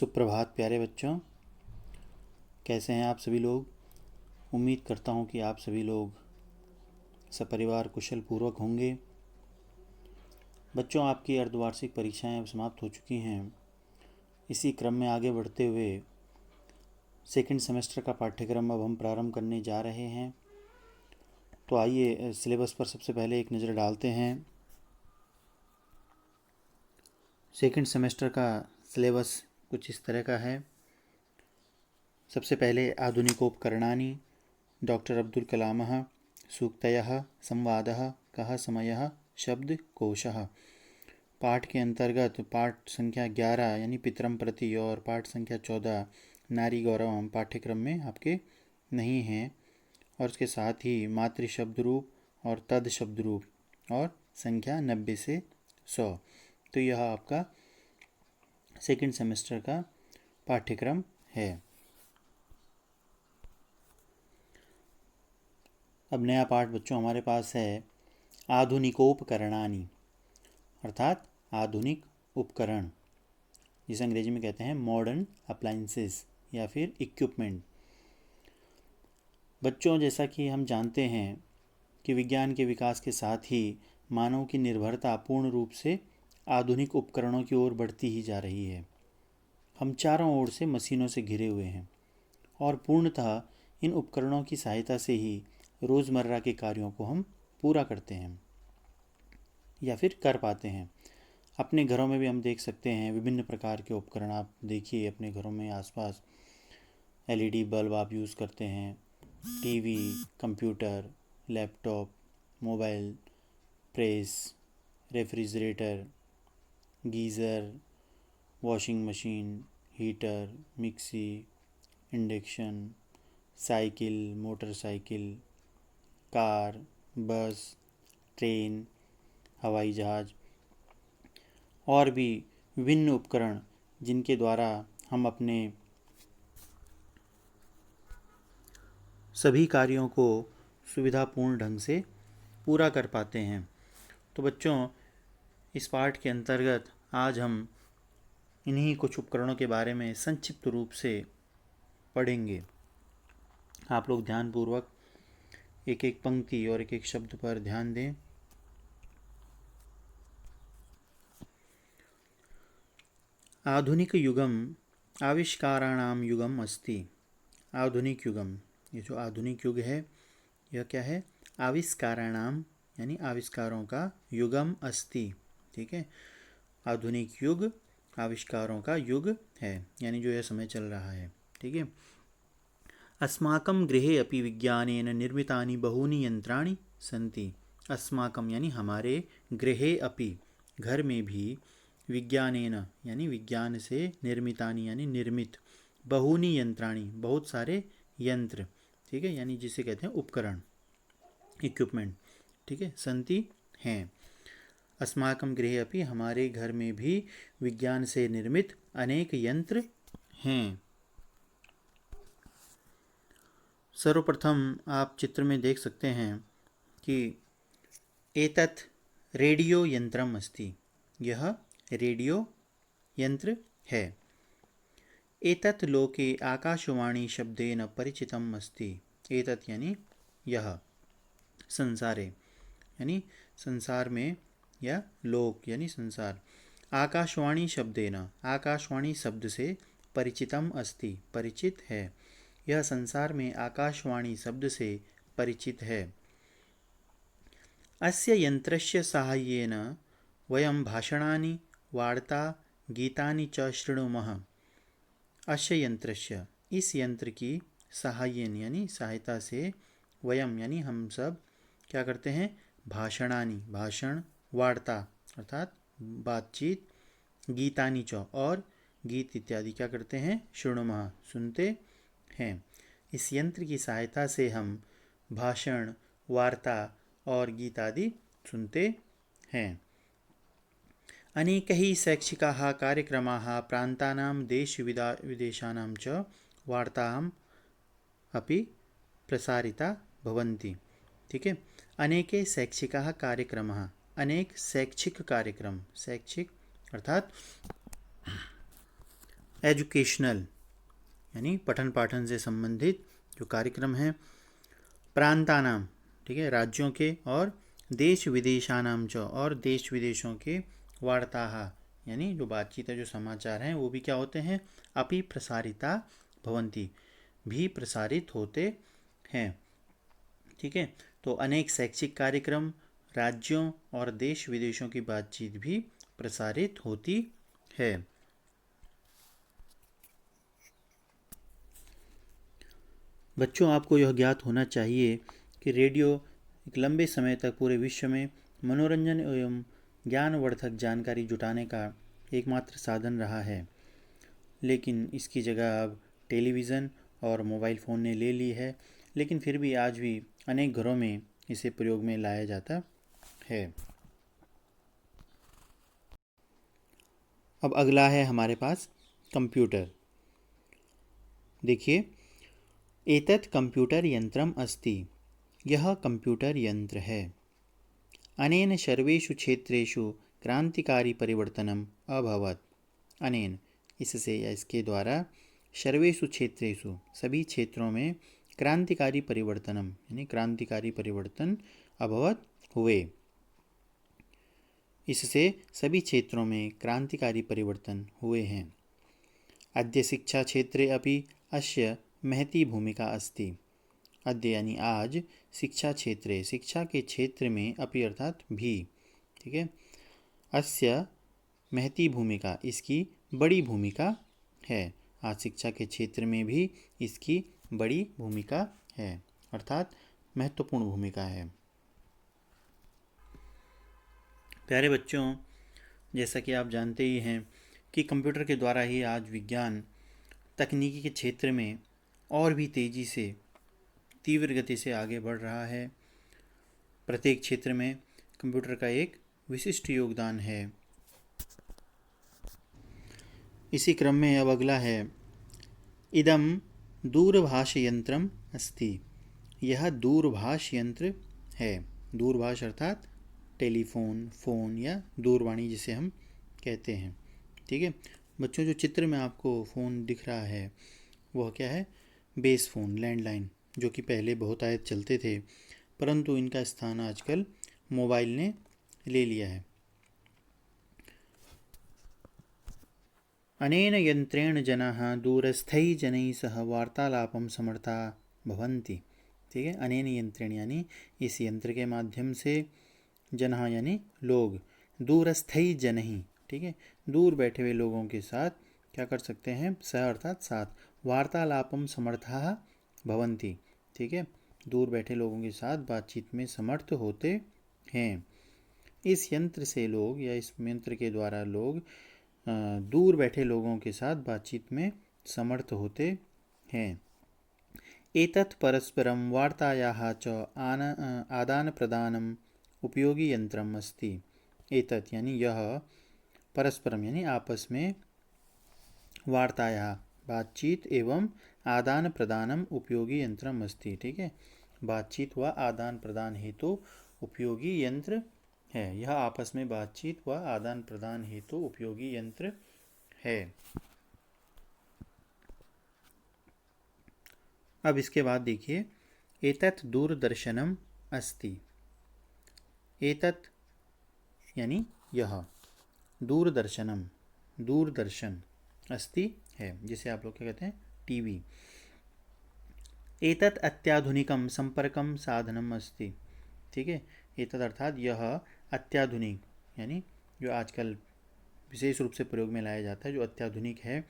सुप्रभात प्यारे बच्चों, कैसे हैं आप सभी लोग। उम्मीद करता हूं कि आप सभी लोग सपरिवार कुशल पूर्वक होंगे। बच्चों, आपकी अर्धवार्षिक परीक्षाएं अब समाप्त हो चुकी हैं। इसी क्रम में आगे बढ़ते हुए सेकंड सेमेस्टर का पाठ्यक्रम अब हम प्रारंभ करने जा रहे हैं। तो आइए सिलेबस पर सबसे पहले एक नज़र डालते हैं। सेकंड सेमेस्टर का सिलेबस कुछ इस तरह का है। सबसे पहले आधुनिकोपकरणानि, डॉक्टर अब्दुल कलामः, सूक्तयः, संवादः, कः समयः, शब्दकोशः। पाठ के अंतर्गत पाठ संख्या 11 यानी पितरम प्रति और पाठ संख्या 14 नारी गौरवम पाठ्यक्रम में आपके नहीं हैं। और उसके साथ ही मातृ शब्द रूप और तद शब्द रूप और संख्या 90 से 100। तो यह आपका सेकंड सेमेस्टर का पाठ्यक्रम है। अब नया पाठ बच्चों हमारे पास है आधुनिकोपकरणानि, अर्थात आधुनिक उपकरण, जिसे अंग्रेजी में कहते हैं मॉडर्न अप्लायंसेस या फिर इक्विपमेंट। बच्चों, जैसा कि हम जानते हैं कि विज्ञान के विकास के साथ ही मानव की निर्भरता पूर्ण रूप से आधुनिक उपकरणों की ओर बढ़ती ही जा रही है। हम चारों ओर से मशीनों से घिरे हुए हैं और पूर्णतः इन उपकरणों की सहायता से ही रोज़मर्रा के कार्यों को हम पूरा करते हैं या फिर कर पाते हैं। अपने घरों में भी हम देख सकते हैं विभिन्न प्रकार के उपकरण। आप देखिए अपने घरों में आसपास एलईडी बल्ब आप यूज़ करते हैं, TV, computer, laptop, mobile, press, refrigerator, geyser, washing machine, heater, mixie, induction, cycle, motorcycle, car, बस, ट्रेन, हवाई जहाज़ और भी विभिन्न उपकरण जिनके द्वारा हम अपने सभी कार्यों को सुविधापूर्ण ढंग से पूरा कर पाते हैं। तो बच्चों, इस पाठ के अंतर्गत आज हम इन्हीं कुछ उपकरणों के बारे में संक्षिप्त रूप से पढ़ेंगे। आप लोग ध्यानपूर्वक एक एक पंक्ति और एक एक शब्द पर ध्यान दें। आधुनिक युगम आविष्काराणाम युगम अस्ति। आधुनिक युगम, ये जो आधुनिक युग है यह क्या है? आविष्काराणाम यानी आविष्कारों का युगम अस्ति। ठीक है, आधुनिक युग आविष्कारों का युग है, यानी जो यह समय चल रहा है। ठीक है। अस्माकं गृहे अपि विज्ञानेन निर्मितानि बहूनि यंत्राणि सन्ति। अस्माकं यानी हमारे, गृहे अपि घर में भी, विज्ञानेन यानी विज्ञान से, निर्मितानि यानी निर्मित, बहूनि यंत्राणि बहुत सारे यंत्र। ठीक है, यानी जिसे कहते हैं उपकरण, इक्विपमेंट। ठीक है, सन्ति हैं। अस्माकं गृहे अपि हमारे घर में भी विज्ञान से निर्मित अनेक यंत्र हैं। सर्वप्रथम आप चित्र में देख सकते हैं कि एतत् रेडियो यंत्रम अस्ति। यह रेडियो यंत्र है। एतत् लोके आकाशवाणी शब्देन परिचितम अस्ति। एतत् यानी यह, संसारे यानी संसार में, या लोक यानी संसार, आकाशवाणी शब्देन आकाशवाणी शब्द से, परिचितम अस्ति परिचित है। यह संसार में आकाशवाणी शब्द से परिचित है। अस्य यंत्रस्य साहाय्येन वयं भाषणानि, वार्ता, गीतानि च शृणुमः। अस्य यंत्रस्य, इस यंत्र की, साहाय्येन यानी सहायता से, वयम यानी हम सब क्या करते हैं? भाषणानि भाषण, वार्ता अर्थात बातचीत, गीतानि च और गीत इत्यादि क्या करते हैं? शृणुमः सुनते हैं। इस यंत्र की सहायता से हम भाषण, वार्ता और गीत आदि सुनते हैं। अनेकैः शैक्षिकाः कार्यक्रमाः प्रान्तानां देश-विदेशानां च वार्ताः अपि प्रसारिता भवन्ति। ठीक है, अनेके शैक्षिकाः कार्यक्रमाः, अनेक शैक्षिक कार्यक्रम, शैक्षिक अर्थात एजुकेशनल यानी पठन पाठन से संबंधित जो कार्यक्रम हैं, प्रांतानाम, ठीक है, राज्यों के, और देश विदेशानाम च, और देश विदेशों के, वार्ताः यानी जो बातचीत है, जो समाचार हैं, वो भी क्या होते हैं, अपि प्रसारिता भवन्ति, भी प्रसारित होते हैं। ठीक है, तो अनेक शैक्षिक कार्यक्रम, राज्यों और देश विदेशों की बातचीत भी प्रसारित होती है। बच्चों, आपको यह ज्ञात होना चाहिए कि रेडियो एक लंबे समय तक पूरे विश्व में मनोरंजन एवं ज्ञानवर्धक जानकारी जुटाने का एकमात्र साधन रहा है, लेकिन इसकी जगह अब टेलीविज़न और मोबाइल फ़ोन ने ले ली है। लेकिन फिर भी आज भी अनेक घरों में इसे प्रयोग में लाया जाता है। अब अगला है हमारे पास कंप्यूटर। देखिए, एतत् कंप्यूटर यंत्रम अस्ति, यह कंप्यूटर यंत्र है। अनेन सर्वेषु क्षेत्रेषु क्रांतिकारी परिवर्तनम अभवत्। अनेन इससे या इसके द्वारा, सर्वेषु क्षेत्रेषु सभी क्षेत्रों में, क्रांतिकारी परिवर्तनम यानी क्रांतिकारी परिवर्तन अभवत् हुए। इससे सभी क्षेत्रों में क्रांतिकारी परिवर्तन हुए हैं। अद्य शिक्षा क्षेत्रे अपि अस्य महती भूमिका अस्ति। अद्य यानी आज, शिक्षा क्षेत्रे शिक्षा के क्षेत्र में, अपि अर्थात भी, ठीक है, अस्य महती भूमिका इसकी बड़ी भूमिका है। आज शिक्षा के क्षेत्र में भी इसकी बड़ी भूमिका है, अर्थात महत्वपूर्ण भूमिका है। प्यारे बच्चों, जैसा कि आप जानते ही हैं कि कंप्यूटर के द्वारा ही आज विज्ञान तकनीकी के क्षेत्र में और भी तेज़ी से, तीव्र गति से आगे बढ़ रहा है। प्रत्येक क्षेत्र में कंप्यूटर का एक विशिष्ट योगदान है। इसी क्रम में अब अगला है, इदम दूरभाष यंत्रम अस्ति, यह दूरभाष यंत्र है। दूरभाष अर्थात टेलीफोन, फ़ोन या दूरवाणी जिसे हम कहते हैं। ठीक है बच्चों, जो चित्र में आपको फ़ोन दिख रहा है वह क्या है, बेस फ़ोन, लैंडलाइन, जो कि पहले बहुत आयत चलते थे, परंतु इनका स्थान आजकल मोबाइल ने ले लिया है। अनेन यंत्रेण जनाः दूरस्थैः जनैः सह वार्तालापं समर्था भवन्ति। ठीक है, अनेन यंत्रेण यानी इस यंत्र के माध्यम से, जनाः यानी लोग, दूरस्थैः जनैः, ठीक है, दूर बैठे हुए लोगों के साथ क्या कर सकते हैं, सह अर्थात साथ, वार्तालापम समर्थाः भवन्ति। ठीक है, दूर बैठे लोगों के साथ बातचीत में समर्थ होते हैं। इस यंत्र से लोग, या इस यंत्र के द्वारा लोग दूर बैठे लोगों के साथ बातचीत में समर्थ होते हैं। एतत् परस्परं वार्तायाः च आदान प्रदानम उपयोगी यंत्रम अस्ति। एतत् यानी यह, परस्परम यानी आपस में, वार्तायाः बातचीत एवं आदान प्रदानम उपयोगी यंत्रम अस्ति। ठीक है, बातचीत व आदान प्रदान हेतु उपयोगी यंत्र है। यह आपस में बातचीत व आदान प्रदान हेतु उपयोगी यंत्र है। अब इसके बाद देखिए, एतत् दूरदर्शनम अस्ति। एतत् यानी यह, दूरदर्शनम दूरदर्शन, अस्ति है, जिसे आप लोग क्या कहते हैं, टीवी। एतत् अत्याधुनिकम संपर्कम साधनम अस्ति। ठीक है, एतत् अर्थात यह, अत्याधुनिक यानी जो आजकल विशेष रूप से प्रयोग में लाया जाता है, जो अत्याधुनिक है,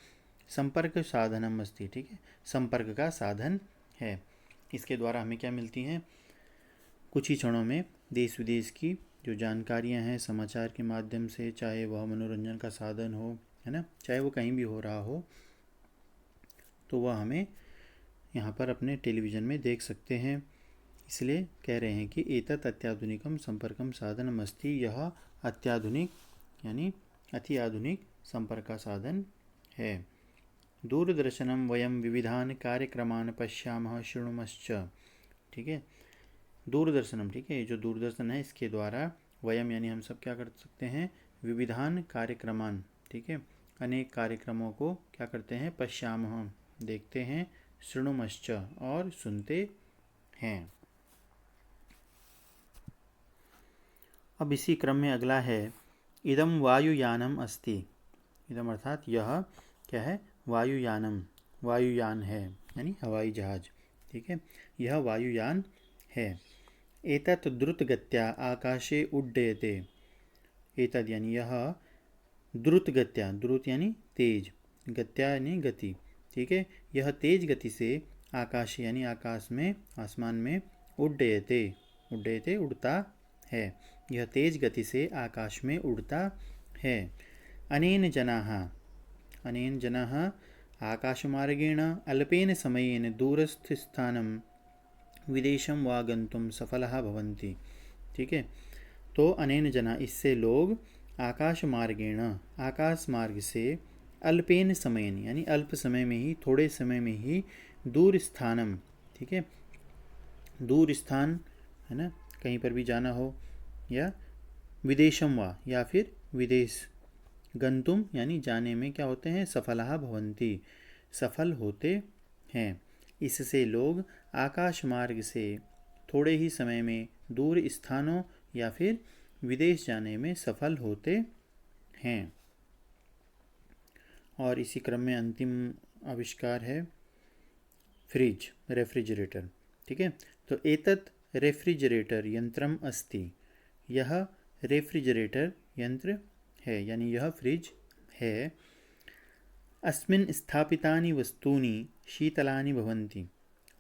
संपर्क साधनम अस्ति। ठीक है, संपर्क का साधन है। इसके द्वारा हमें क्या मिलती हैं, कुछ ही क्षणों में देश विदेश की जो जानकारियां हैं समाचार के माध्यम से, चाहे वह मनोरंजन का साधन हो, है ना, चाहे वो कहीं भी हो रहा हो, तो वह हमें यहाँ पर अपने टेलीविज़न में देख सकते हैं। इसलिए कह रहे हैं कि एतत् अत्याधुनिकम संपर्कम साधनम अस्ति, यह अत्याधुनिक यानी अति आधुनिक संपर्क का साधन है। दूरदर्शनम वयम विविधान कार्यक्रमान पश्यामः शृणुमश्च। ठीक है, दूरदर्शनम, ठीक है, जो दूरदर्शन है, इसके द्वारा वयम यानी हम सब क्या कर सकते हैं, विविधान कार्यक्रमान, ठीक है, अनेक कार्यक्रमों को क्या करते हैं, पश्यामः देखते हैं, शृणुमश्च और सुनते हैं। अब इसी क्रम में अगला है इदम वायुयानम अस्ति। इदम अर्थात यह क्या है, वायुयानम, वायुयान है यानी हवाई जहाज। ठीक है, यह वायुयान है। एतत् द्रुतगत्या आकाशे उड्डयते। एतद यानी यह, द्रुत गत्या, द्रुत यानी तेज, गत्या यानी गति। ठीक है, यह तेज गति से आकाश यानी आकाश में, आसमान में, उड्डयते, उड्डयते उड़ता है। यह तेज गति से आकाश में उड़ता है। अनेन जनाः, अनेन जनाः आकाशमार्गेण अल्पेन समयेन दूरस्थस्थानं विदेशं वा गन्तुं सफलः भवन्ति। ठीक है, तो अनेन जना, इससे लोग आकाश मार्गेण, आकाश मार्ग से, अल्पेन समयन यानी अल्प समय में ही, थोड़े समय में ही, दूर स्थानम, ठीक है, दूर स्थान है ना, कहीं पर भी जाना हो, या विदेशम वा या फिर विदेश, गंतुम यानी जाने में क्या होते हैं, सफलः भवन्ति सफल होते हैं। इससे लोग आकाश मार्ग से थोड़े ही समय में दूर स्थानों या फिर विदेश जाने में सफल होते हैं। और इसी क्रम में अंतिम आविष्कार है फ्रिज, रेफ्रिजरेटर। ठीक है, तो एतत् रेफ्रिजरेटर यंत्रम अस्ति। यह रेफ्रिजरेटर यंत्र है यानी यह फ्रिज है। अस्मिन् स्थापितानि वस्तूनि शीतलानि भवन्ति।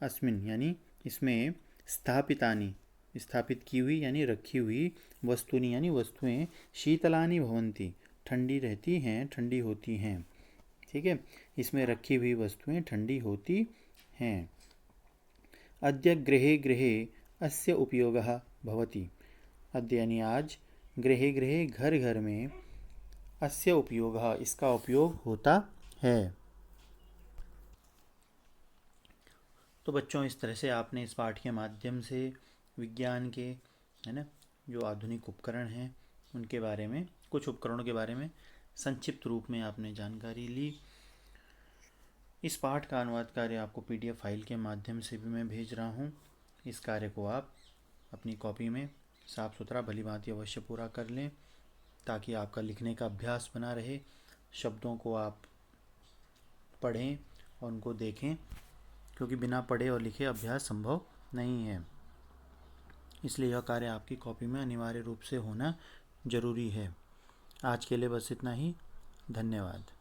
अस्मिन् यानी इसमें, स्थापितानि स्थापित की हुई यानी रखी हुई, वस्तूनि यानी वस्तुएं, शीतलानि भवन्ति ठंडी रहती हैं, ठंडी होती हैं। ठीक है, इसमें रखी हुई वस्तुएं ठंडी होती हैं। अद्य गृहे गृहे अस्य उपयोगः भवति। अद्य यानी आज, गृहे गृहे घर घर में, अस्य उपयोगः इसका उपयोग होता है। तो बच्चों, इस तरह से आपने इस पाठ के माध्यम से विज्ञान के, है ना, जो आधुनिक उपकरण हैं उनके बारे में, कुछ उपकरणों के बारे में संक्षिप्त रूप में आपने जानकारी ली। इस पाठ का अनुवाद कार्य आपको PDF फाइल के माध्यम से भी मैं भेज रहा हूँ। इस कार्य को आप अपनी कॉपी में साफ सुथरा भलीभांति अवश्य पूरा कर लें, ताकि आपका लिखने का अभ्यास बना रहे। शब्दों को आप पढ़ें और उनको देखें, क्योंकि बिना पढ़े और लिखे अभ्यास संभव नहीं है। इसलिए यह कार्य आपकी कॉपी में अनिवार्य रूप से होना जरूरी है। आज के लिए बस इतना ही। धन्यवाद।